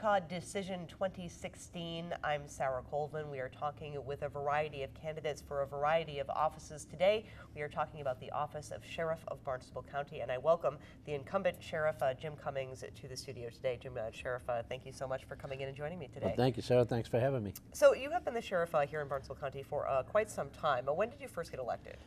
Cod Decision 2016. I'm Sarah Colvin. We are talking with a variety of candidates for a variety of offices today. We are talking about the office of Sheriff of Barnstable County, and I welcome the incumbent Sheriff Jim Cummings to the studio today. Sheriff, thank you so much for coming in and joining me today. Well, thank you, Sarah. Thanks for having me. So you have been the sheriff here in Barnstable County for quite some time. When did you first get elected?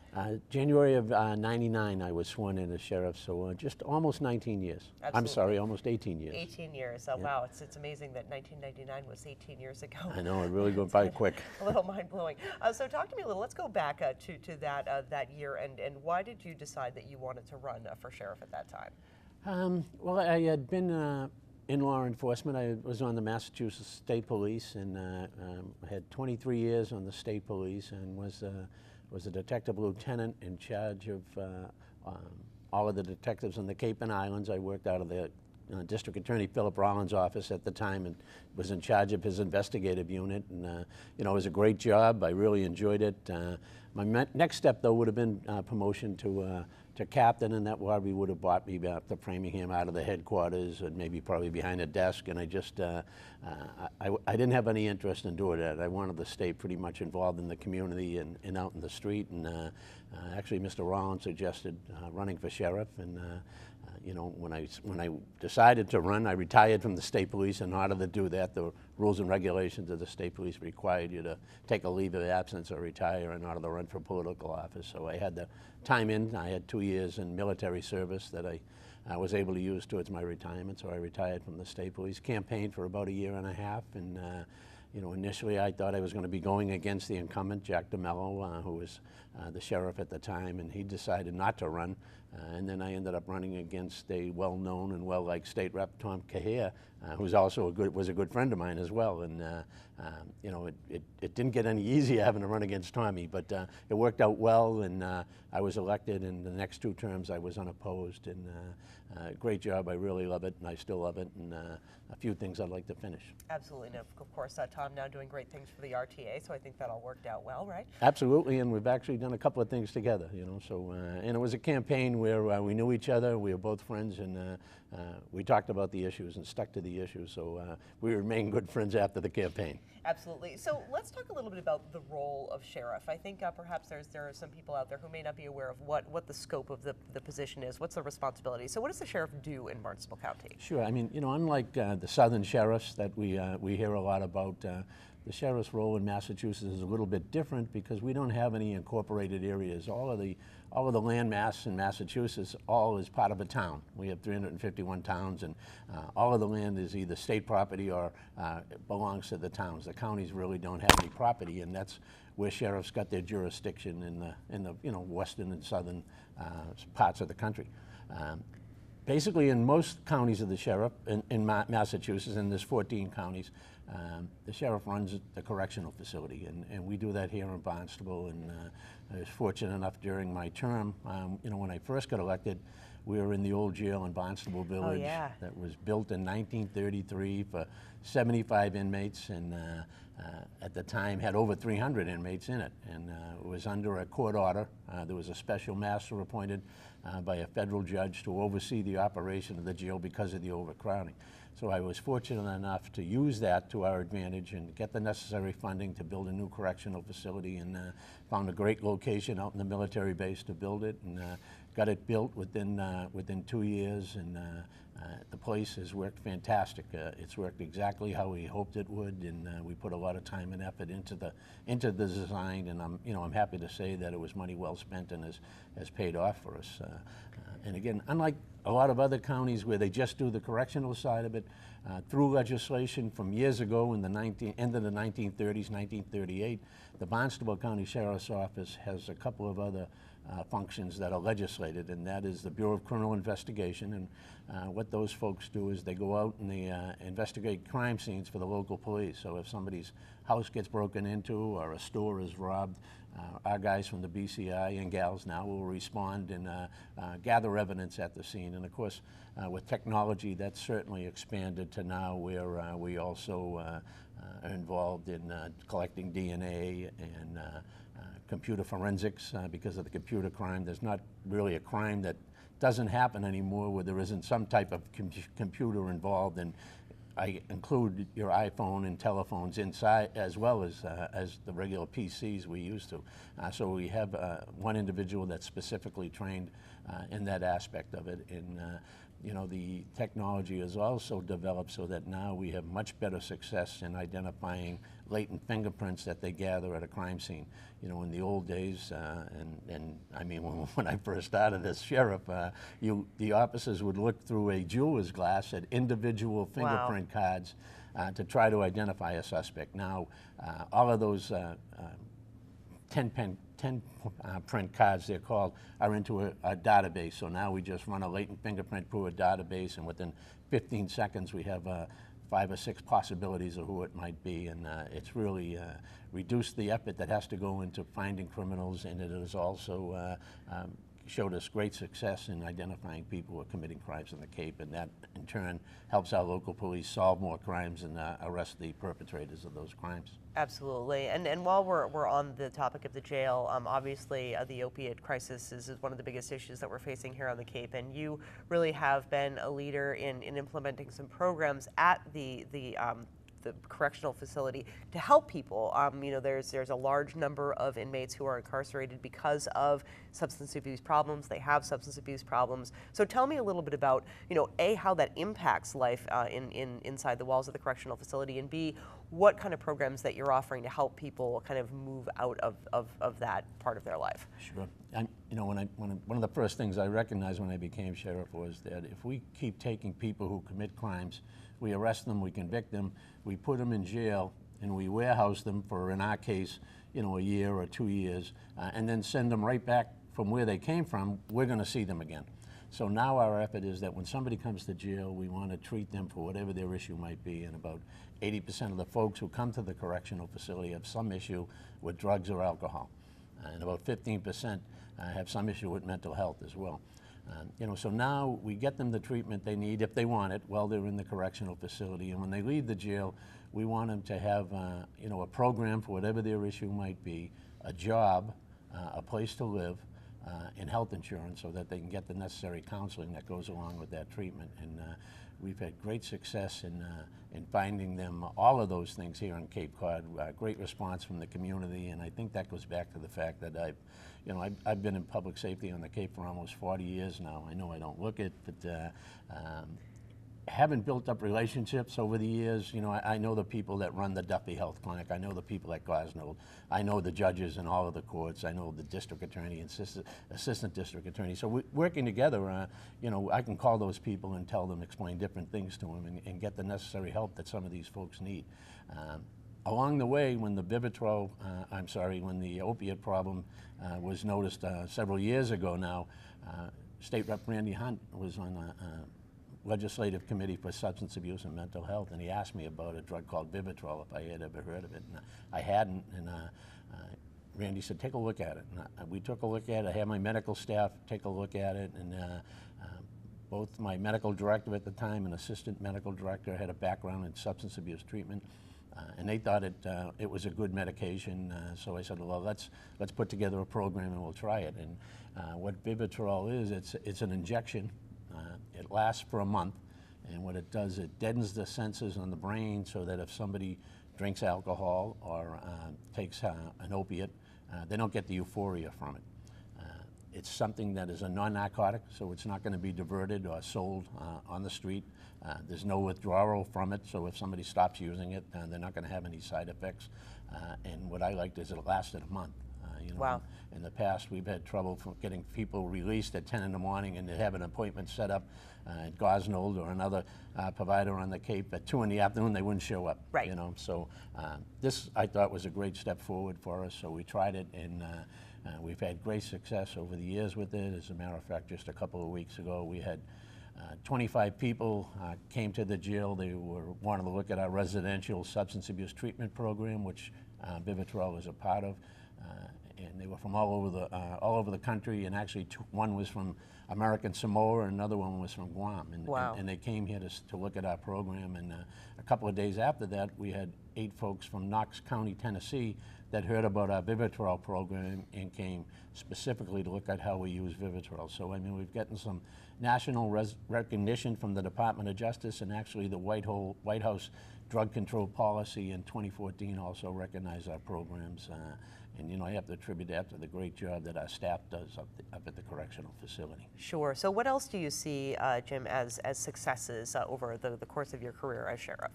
January of '99, I was sworn in as sheriff, so just almost 19 years. Absolutely. I'm sorry, almost 18 years. 18 years. Oh, yeah. Wow, it's amazing that 1999 was 18 years ago. I know, it really went by quick. A little mind-blowing. So talk to me a little. Let's go back to that year, and why did you decide that you wanted to run for sheriff at that time? Well, I had been in law enforcement. I was on the Massachusetts State Police, and I had 23 years on the State Police, and was a detective lieutenant in charge of all of the detectives in the Cape and Islands. I worked out of the District Attorney Philip Rollins' office at the time, and was in charge of his investigative unit. And you know, it was a great job. I really enjoyed it. My next step, though, would have been promotion to captain, and that probably would have brought me back to Framingham out of the headquarters, and maybe probably behind a desk. And I just, I didn't have any interest in doing that. I wanted to stay pretty much involved in the community and out in the street. And actually, Mr. Rollins suggested running for sheriff. And you know, when I decided to run, I retired from the state police. In order to do that, the rules and regulations of the state police required you to take a leave of absence or retire in order to run for political office. So I had the time in. I had 2 years in military service that I was able to use towards my retirement. So I retired from the state police, campaigned for about a year and a half, and you know, initially I thought I was going to be going against the incumbent, Jack DeMello, who was the sheriff at the time, and he decided not to run. And then I ended up running against a well-known and well-liked state rep, Tom Cahier, who's also was a good friend of mine as well. And you know, it didn't get any easier having to run against Tommy, but it worked out well, and I was elected. And the next 2 terms I was unopposed, and great job. I really love it, and I still love it. And a few things I'd like to finish. Absolutely. And of course, Tom now doing great things for the RTA, so I think that all worked out well, right? Absolutely, and we've actually done a couple of things together, you know. So, and it was a campaign where we knew each other, we were both friends, and we talked about the issues and stuck to the issues. So we remained good friends after the campaign. Absolutely. So let's talk a little bit about the role of sheriff. I think perhaps there are some people out there who may not be aware of what the scope of the position is. What's the responsibility? So what does the sheriff do in Barnstable County? Sure. I mean, you know, unlike the southern sheriffs that we hear a lot about, the sheriff's role in Massachusetts is a little bit different because we don't have any incorporated areas. All of the land mass in Massachusetts all is part of a town. We have 351 towns, and all of the land is either state property or belongs to the towns. The counties really don't have any property, and that's where sheriffs got their jurisdiction in the you know, western and southern parts of the country. Basically, in most counties of the sheriff in Massachusetts, and there's 14 counties, the sheriff runs the correctional facility, and we do that here in Barnstable. And I was fortunate enough during my term, you know, when I first got elected, we were in the old jail in Barnstable Village. Oh, yeah. That was built in 1933 for 75 inmates, and at the time had over 300 inmates in it. And it was under a court order. There was a special master appointed by a federal judge to oversee the operation of the jail because of the overcrowding. So I was fortunate enough to use that to our advantage and get the necessary funding to build a new correctional facility, and found a great location out in the military base to build it, and got it built within 2 years, and the place has worked fantastic. It's worked exactly how we hoped it would, and we put a lot of time and effort into the design, and I'm happy to say that it was money well spent and has paid off for us. And again, unlike a lot of other counties where they just do the correctional side of it, through legislation from years ago in the end of the 1930s, 1938, the Barnstable County Sheriff's Office has a couple of other functions that are legislated, and that is the Bureau of Criminal Investigation. And what those folks do is they go out and they investigate crime scenes for the local police. So if somebody's house gets broken into or a store is robbed, our guys from the BCI and gals now will respond and gather evidence at the scene. And of course, with technology, that's certainly expanded to now where we also are involved in collecting DNA and computer forensics because of the computer crime. There's not really a crime that doesn't happen anymore where there isn't some type of computer involved, and I include your iPhone and telephones inside as well as the regular PCs we used to. So we have one individual that's specifically trained in that aspect of it. And you know, the technology is also developed so that now we have much better success in identifying latent fingerprints that they gather at a crime scene. You know, in the old days, and I mean, when I first started as sheriff, the officers would look through a jeweler's glass at individual fingerprint cards to try to identify a suspect. Now, all of those 10 print cards, they're called, are into a database. So now we just run a latent fingerprint through a database, and within 15 seconds we have 5 or 6 possibilities of who it might be. And it's really reduced the effort that has to go into finding criminals, and it has also showed us great success in identifying people who are committing crimes in the Cape, and that in turn helps our local police solve more crimes and arrest the perpetrators of those crimes. Absolutely. And while we're on the topic of the jail, obviously the opiate crisis is one of the biggest issues that we're facing here on the Cape, and you really have been a leader in implementing some programs at the correctional facility to help people. You know, there's a large number of inmates who are incarcerated because of substance abuse problems. They have substance abuse problems. So tell me a little bit about, you know, A, how that impacts life inside the walls of the correctional facility, and B, what kind of programs that you're offering to help people kind of move out of that part of their life. Sure. You know, one of the first things I recognized when I became sheriff was that if we keep taking people who commit crimes, we arrest them, we convict them, we put them in jail, and we warehouse them for, in our case, you know, a year or 2 years, and then send them right back from where they came from, we're going to see them again. So now our effort is that when somebody comes to jail, we want to treat them for whatever their issue might be, and about 80% of the folks who come to the correctional facility have some issue with drugs or alcohol, and about 15% have some issue with mental health as well. You know, so now we get them the treatment they need if they want it while they're in the correctional facility, and when they leave the jail, we want them to have you know, a program for whatever their issue might be, a job, a place to live, and health insurance, so that they can get the necessary counseling that goes along with that treatment. And we've had great success in finding them all of those things here in Cape Cod. Great response from the community, and I think that goes back to the fact that I've been in public safety on the Cape for almost 40 years now. I know I don't look it, but having built up relationships over the years, you know, I know the people that run the Duffy Health Clinic. I know the people at Gosnold. I know the judges in all of the courts. I know the district attorney and assistant district attorney. So we're working together, you know, I can call those people and tell them, explain different things to them, and get the necessary help that some of these folks need. Along the way, when the when the opiate problem was noticed several years ago now, State Rep Randy Hunt was on a legislative committee for substance abuse and mental health, and he asked me about a drug called Vivitrol, if I had ever heard of it, and I hadn't, and Randy said, take a look at it. And we took a look at it. I had my medical staff take a look at it, and both my medical director at the time and assistant medical director had a background in substance abuse treatment, and they thought it was a good medication, so I said, well, let's put together a program and we'll try it. And what Vivitrol is, it's an injection. It lasts for a month, and what it does, it deadens the senses on the brain so that if somebody drinks alcohol or takes an opiate, they don't get the euphoria from it. It's something that is a non-narcotic, so it's not going to be diverted or sold on the street. There's no withdrawal from it, so if somebody stops using it, they're not going to have any side effects. And what I liked is it lasted a month. You know, wow. In the past, we've had trouble getting people released at 10 in the morning and they have an appointment set up at Gosnold or another provider on the Cape at 2 in the afternoon, they wouldn't show up. Right. You know, so this I thought was a great step forward for us, so we tried it, and we've had great success over the years with it. As a matter of fact, just a couple of weeks ago, we had 25 people came to the jail. They wanted to look at our residential substance abuse treatment program, which Vivitrol is a part of. and they were from all over the country, and actually one was from American Samoa and another one was from Guam. And, Wow. and they came here to look at our program, and a couple of days after that, we had 8 folks from Knox County, Tennessee, that heard about our Vivitrol program and came specifically to look at how we use Vivitrol. So, I mean, we've gotten some national recognition from the Department of Justice, and actually the White House drug control policy in 2014 also recognized our programs. And, you know, I have to attribute that to the great job that our staff does up at the correctional facility. Sure. So what else do you see, Jim, as successes over the course of your career as sheriff?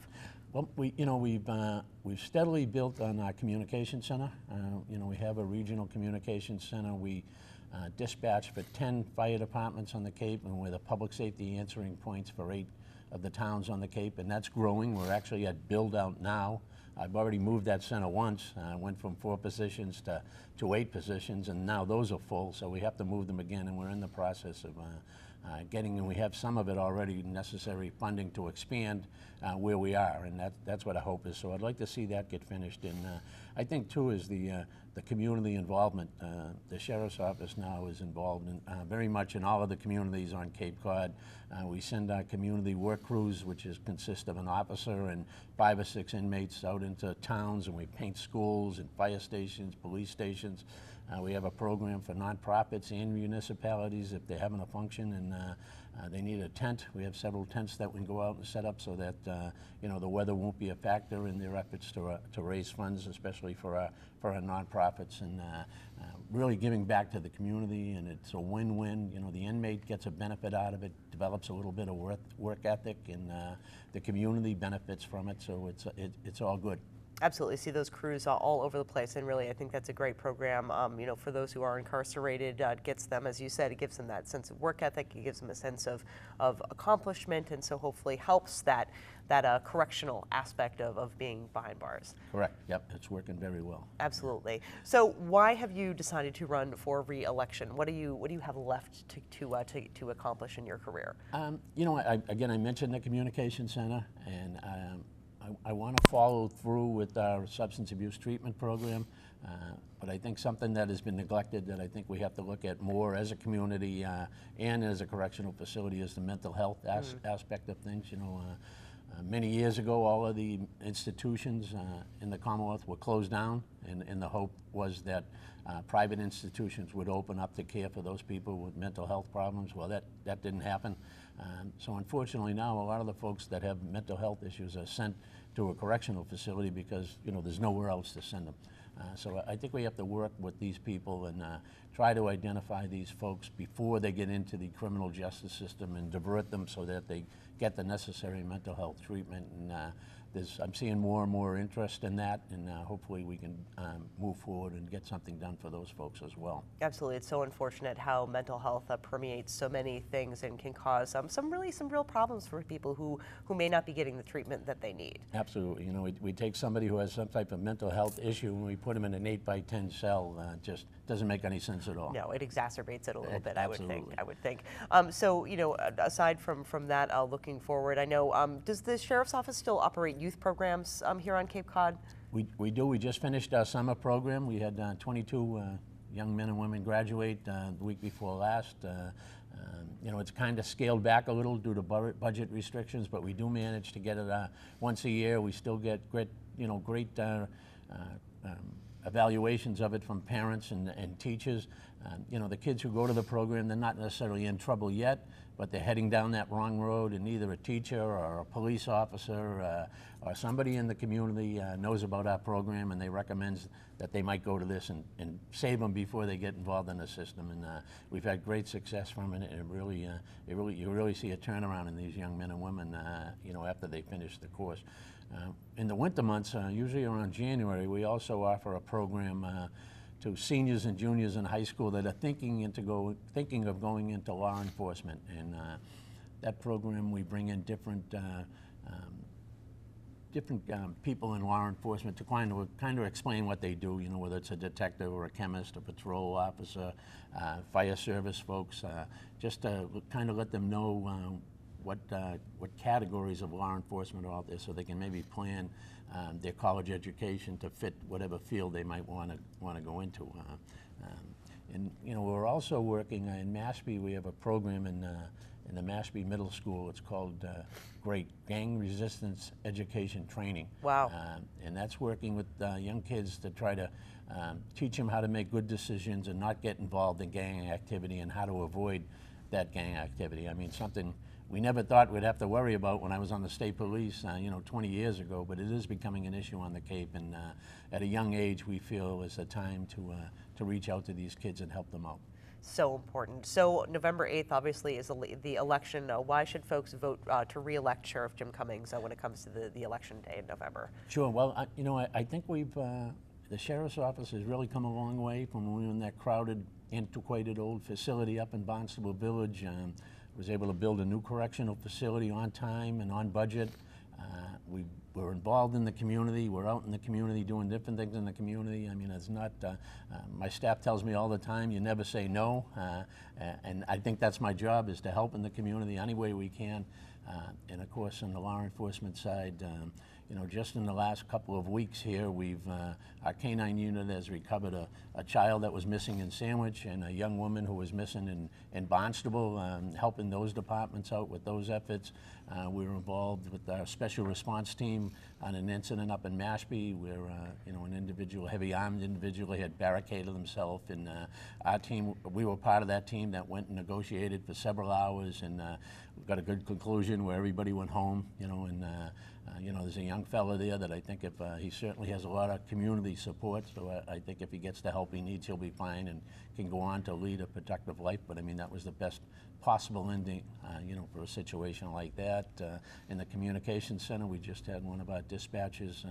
Well, we've steadily built on our communication center. You know, we have a regional communication center. We dispatch for 10 fire departments on the Cape, and we're the public safety answering points for 8 of the towns on the Cape, and that's growing. We're actually at build out now. I've already moved that center once. Went from 4 positions to 8 positions, and now those are full, so we have to move them again, and we're in the process of getting, and we have some of it already, necessary funding to expand where we are, and that's what I hope is. So I'd like to see that get finished. And I think too is the community involvement. The Sheriff's Office now is involved in, very much in all of the communities on Cape Cod. We send our community work crews, which consist of an officer and 5 or 6 inmates out into towns, and we paint schools and fire stations, police stations. We have a program for nonprofits and municipalities if they're having a function and they need a tent. We have several tents that we can go out and set up so that you know, the weather won't be a factor in their efforts to raise funds, especially for our nonprofits, and really giving back to the community. And it's a win-win. You know, the inmate gets a benefit out of it, develops a little bit of work ethic, and the community benefits from it. So it's all good. Absolutely, see those crews all over the place, and really I think that's a great program. You know, for those who are incarcerated, it gets them, as you said, it gives them that sense of work ethic, it gives them a sense of accomplishment, and so hopefully helps that correctional aspect of being behind bars. Correct, yep, it's working very well. Absolutely. So why have you decided to run for re-election? What do you have left to accomplish in your career? You know, again, I mentioned the communication center, and I want to follow through with our substance abuse treatment program, but I think something that has been neglected that I think we have to look at more as a community and as a correctional facility is the mental health aspect of things. You know, many years ago, all of the institutions in the Commonwealth were closed down, and the hope was that private institutions would open up to care for those people with mental health problems. Well, that didn't happen. So unfortunately now, a lot of the folks that have mental health issues are sent to a correctional facility because, you know, there's nowhere else to send them. So I think we have to work with these people and try to identify these folks before they get into the criminal justice system and divert them so that they get the necessary mental health treatment. And I'm seeing more and more interest in that, and hopefully we can move forward and get something done for those folks as well. Absolutely, it's so unfortunate how mental health permeates so many things and can cause some real problems for people who may not be getting the treatment that they need. Absolutely, you know, we take somebody who has some type of mental health issue and we put them in an 8x10 cell. Just doesn't make any sense at all. No, it exacerbates it a little bit. Absolutely. I would think. So, you know, aside from that, looking forward, I know, does the Sheriff's Office still operate youth programs here on Cape Cod? We do. We just finished our summer program. We had 22 young men and women graduate the week before last. You know, it's kind of scaled back a little due to budget restrictions, but we do manage to get it once a year. We still get great evaluations of it from parents and teachers. You know, the kids who go to the program, they're not necessarily in trouble yet, but they're heading down that wrong road, and either a teacher or a police officer or somebody in the community knows about our program, and they recommend that they might go to this and save them before they get involved in the system. And we've had great success from it, and you really see a turnaround in these young men and women, you know, after they finish the course. In the winter months, usually around January, we also offer a program to seniors and juniors in high school that are thinking of going into law enforcement. And that program, we bring in different people in law enforcement to kind of explain what they do. You know, whether it's a detective or a chemist, a patrol officer, fire service folks, just to kind of let them know what categories of law enforcement are out there, so they can maybe plan their college education to fit whatever field they might want to go into. And we're also working in Mashpee. We have a program in the Mashpee Middle School. It's called GREAT, Gang Resistance Education Training. Wow. And that's working with young kids to try to teach them how to make good decisions and not get involved in gang activity and how to avoid that gang activity. I mean, something we never thought we'd have to worry about when I was on the state police, 20 years ago, but it is becoming an issue on the Cape, and at a young age we feel is the time to reach out to these kids and help them out. So important. So November 8th obviously is the election. Why should folks vote to re-elect Sheriff Jim Cummings when it comes to the election day in November? Sure. Well, I think the Sheriff's Office has really come a long way from when we were in that crowded, antiquated old facility up in Barnstable Village. Was able to build a new correctional facility on time and on budget. We were involved in the community. We're out in the community doing different things in the community. I mean, it's not, my staff tells me all the time, you never say no. And I think that's my job, is to help in the community any way we can. And of course, on the law enforcement side, just in the last couple of weeks here, our K-9 unit has recovered a child that was missing in Sandwich and a young woman who was missing in Barnstable, helping those departments out with those efforts. We were involved with our special response team on an incident up in Mashpee where an individual, heavy armed individual, had barricaded himself, and our team, we were part of that team that went and negotiated for several hours, and we got a good conclusion where everybody went home, there's a young fella there that I think he certainly has a lot of community support, so I think if he gets the help he needs, he'll be fine and can go on to lead a productive life. But I mean, that was the best possible ending, for a situation like that. In the communications center, we just had one of our dispatchers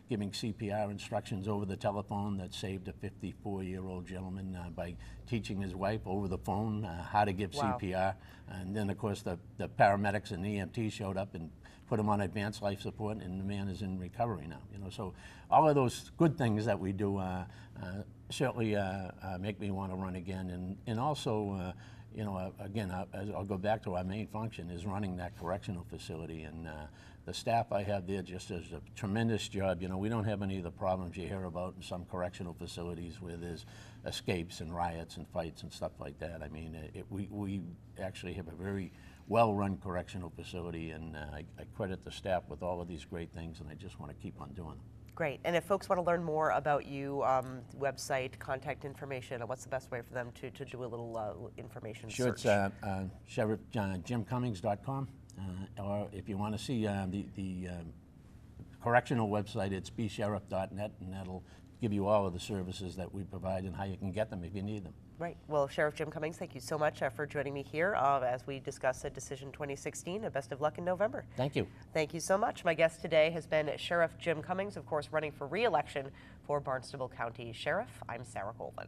giving CPR instructions over the telephone that saved a 54-year-old gentleman by teaching his wife over the phone how to give CPR. And then, of course, the paramedics and EMT showed up and put him on advanced life support, and the man is in recovery now. So all of those good things that we do certainly make me want to run again. And also, again, I'll go back to our main function is running that correctional facility, and the staff I have there just does a tremendous job. We don't have any of the problems you hear about in some correctional facilities where there's escapes and riots and fights and stuff like that. I mean, we actually have a very well-run correctional facility, and I credit the staff with all of these great things, and I just want to keep on doing them. Great. And if folks want to learn more about you, website, contact information, what's the best way for them to do a little information search? Sure, it's sheriffjimcummings.com, or if you want to see the correctional website, it's bsheriff.net, and that'll give you all of the services that we provide and how you can get them if you need them. Right. Well, Sheriff Jim Cummings, thank you so much for joining me here as we discuss Decision 2016, and best of luck in November. Thank you. Thank you so much. My guest today has been Sheriff Jim Cummings, of course, running for re-election for Barnstable County Sheriff. I'm Sarah Colvin.